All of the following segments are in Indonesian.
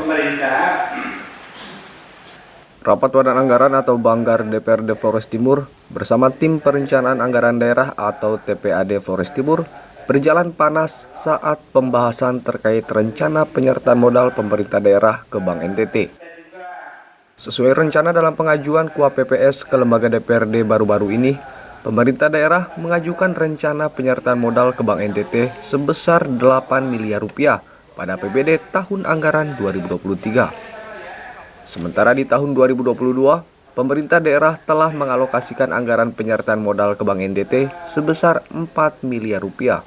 pemerintah. Rapat Wadah Anggaran atau Banggar DPRD Flores Timur bersama Tim Perencanaan Anggaran Daerah atau TPAD Flores Timur berjalan panas saat pembahasan terkait rencana penyertaan modal pemerintah daerah ke Bank NTT. Sesuai rencana dalam pengajuan KUA-PPS ke lembaga DPRD baru-baru ini, pemerintah daerah mengajukan rencana penyertaan modal ke Bank NTT sebesar 8 miliar rupiah pada APBD tahun anggaran 2023. Sementara di tahun 2022, pemerintah daerah telah mengalokasikan anggaran penyertaan modal ke Bank NTT sebesar 4 miliar rupiah.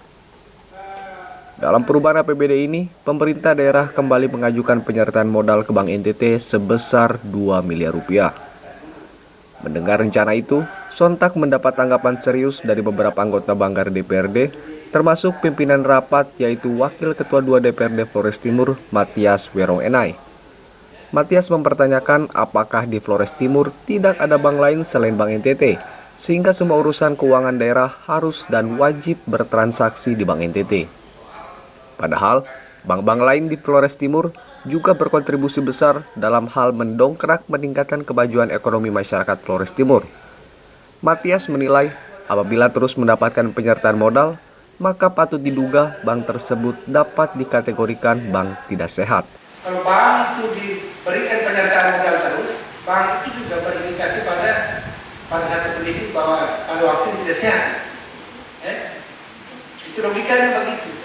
Dalam perubahan APBD ini, pemerintah daerah kembali mengajukan penyertaan modal ke Bank NTT sebesar 2 miliar rupiah. Mendengar rencana itu, sontak mendapat tanggapan serius dari beberapa anggota Banggar DPRD, termasuk pimpinan rapat yaitu Wakil Ketua 2 DPRD Flores Timur, Matias Werong Enai. Matias mempertanyakan apakah di Flores Timur tidak ada bank lain selain Bank NTT, sehingga semua urusan keuangan daerah harus dan wajib bertransaksi di Bank NTT. Padahal, bank-bank lain di Flores Timur juga berkontribusi besar dalam hal mendongkrak meningkatkan kemajuan ekonomi masyarakat Flores Timur. Matias menilai apabila terus mendapatkan penyertaan modal, maka patut diduga bank tersebut dapat dikategorikan bank tidak sehat. Kalau bank itu diberikan penyertaan modal terus, bank itu juga berindikasi pada satu kondisi bahwa pada waktu tidak sehat. Itu logikanya begitu.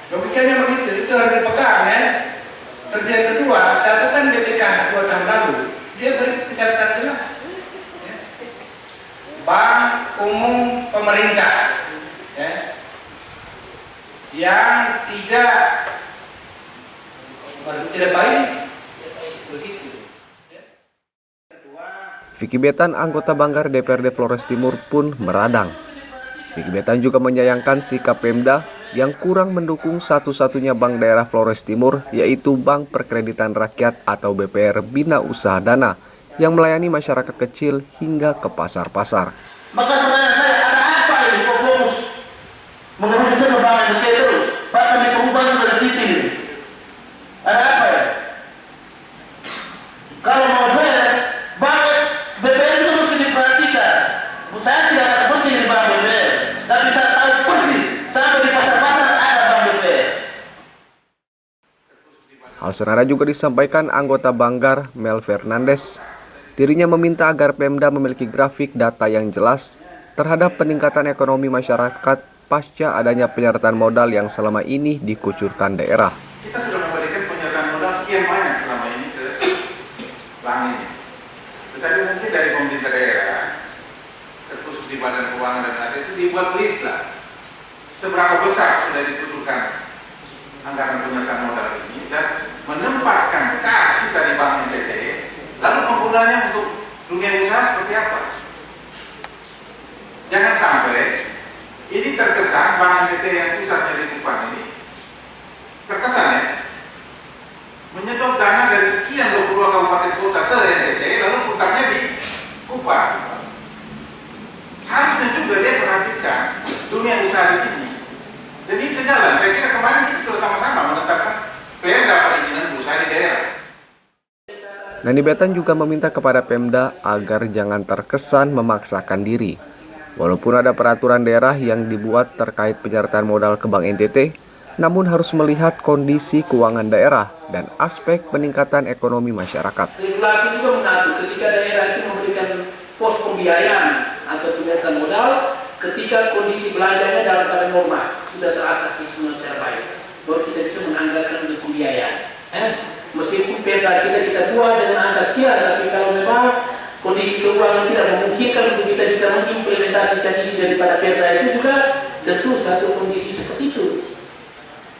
Logikanya begitu, itu harus dipegang ya. Terus yang kedua, catatan BPK 2 tahun lalu, dia beri catatan jelas. Bank umum pemerintah yang tidak baik begitu. Vicky Betan, anggota Banggar DPRD Flores Timur pun meradang. Vicky Betan juga menyayangkan sikap Pemda yang kurang mendukung satu-satunya bank daerah Flores Timur, yaitu Bank Perkreditan Rakyat atau BPR Bina Usaha Dana, yang melayani masyarakat kecil hingga ke pasar-pasar. Maka pertanyaan saya, ada apa ini kok fokus mengerucut ke Bank NTT terus? Bahkan di perubahan sudah dicicil. Ada apa ya? Kalau mau fair, Bank BPR itu mesti diperhatikan. Saya tidak ada kepentingan di Bank BPR, tapi saya tahu persis sampai di pasar-pasar ada Bank BPR. Hal senada juga disampaikan anggota Banggar Mel Fernandes. Dirinya meminta agar Pemda memiliki grafik data yang jelas terhadap peningkatan ekonomi masyarakat pasca adanya penyertaan modal yang selama ini dikucurkan daerah. Kita sudah memberikan penyertaan modal sekian banyak selama ini ke bank ini. Tetapi mungkin dari pemerintah daerah, terkhusus di Badan Keuangan dan Aset itu dibuat list lah. Seberapa besar sudah dikucurkan anggaran penyertaan modal ini dan menempatkan kas kita di Bank NTT, lalu penggunanya untuk dunia usaha seperti apa? Jangan sampai ini terkesan Bank NTT yang pusatnya di Kupang ini terkesan ya menyedot dana dari sekian 22 kabupaten kota se-NTT lalu putarnya di Kupang. Harusnya juga dia perhatikan dunia usaha di sini. Jadi sejalan, saya kira kemarin kita sudah sama-sama menetapkan perda perizinan usaha di daerah. Nani Betan juga meminta kepada Pemda agar jangan terkesan memaksakan diri. Walaupun ada peraturan daerah yang dibuat terkait penyertaan modal ke Bank NTT, namun harus melihat kondisi keuangan daerah dan aspek peningkatan ekonomi masyarakat. Regulasi juga mengatur ketika daerah itu memberikan pos pembiayaan atau penyertaan modal ketika kondisi belanjanya dalam keadaan normal, sudah teratasi semua secara baik, baru kita bisa menanggalkan untuk pembiayaan. Meskipun perda kita buat dengan angka sekian, tapi kalau memang kondisi keuangan tidak memungkinkan untuk kita bisa mengimplementasikan isi daripada perda itu juga tentu satu kondisi seperti itu.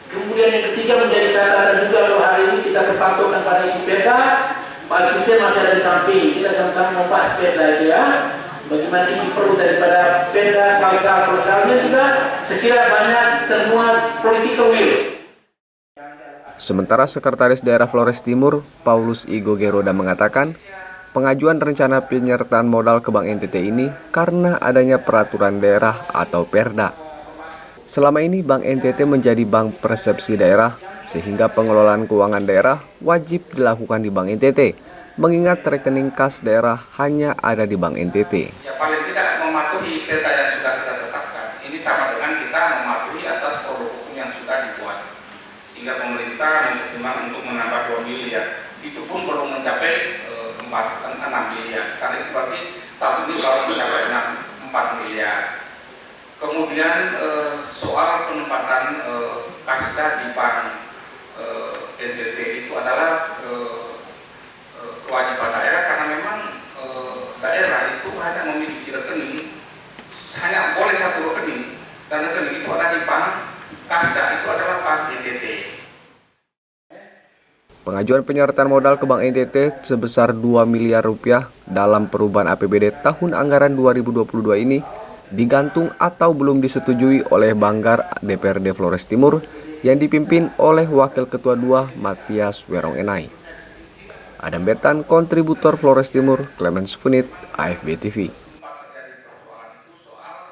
Kemudian yang ketiga menjadi catatan juga bahwa hari ini kita berpatokan pada isi perda, file sistem masih ada di samping, kita sama-sama membahas perda itu ya. Bagaimana isi perlu daripada perda, pasal-pasalnya juga sekira banyak termuat political will. Sementara Sekretaris Daerah Flores Timur, Paulus Igo Geroda mengatakan, pengajuan rencana penyertaan modal ke Bank NTT ini karena adanya peraturan daerah atau perda. Selama ini Bank NTT menjadi bank persepsi daerah sehingga pengelolaan keuangan daerah wajib dilakukan di Bank NTT, mengingat rekening kas daerah hanya ada di Bank NTT. Ya paling tidak mematuhi peta yang sudah kita tetapkan. Ini sama dengan kita mematuhi atas produk hukum yang sudah dibuat. Sehingga pemerintah mempertimbangkan untuk menambah 2 miliar. Itu pun belum mencapai 6 miliar. Karena itu berarti tahun ini baru mencapai 4 miliar. Kemudian soal penempatan kasda di Bank NTT itu adalah kewajiban daerah, karena memang daerah itu hanya memiliki rekening, hanya boleh satu rekening, dan rekening itu ada di bank, kasda itu adalah Bank NTT. Pengajuan penyertaan modal ke Bank NTT sebesar 2 miliar rupiah dalam perubahan APBD tahun anggaran 2022 ini digantung atau belum disetujui oleh Banggar DPRD Flores Timur yang dipimpin oleh Wakil Ketua 2 Matias Werong Enai. Adam Betan, kontributor Flores Timur, Clemens Funit, AFB TV.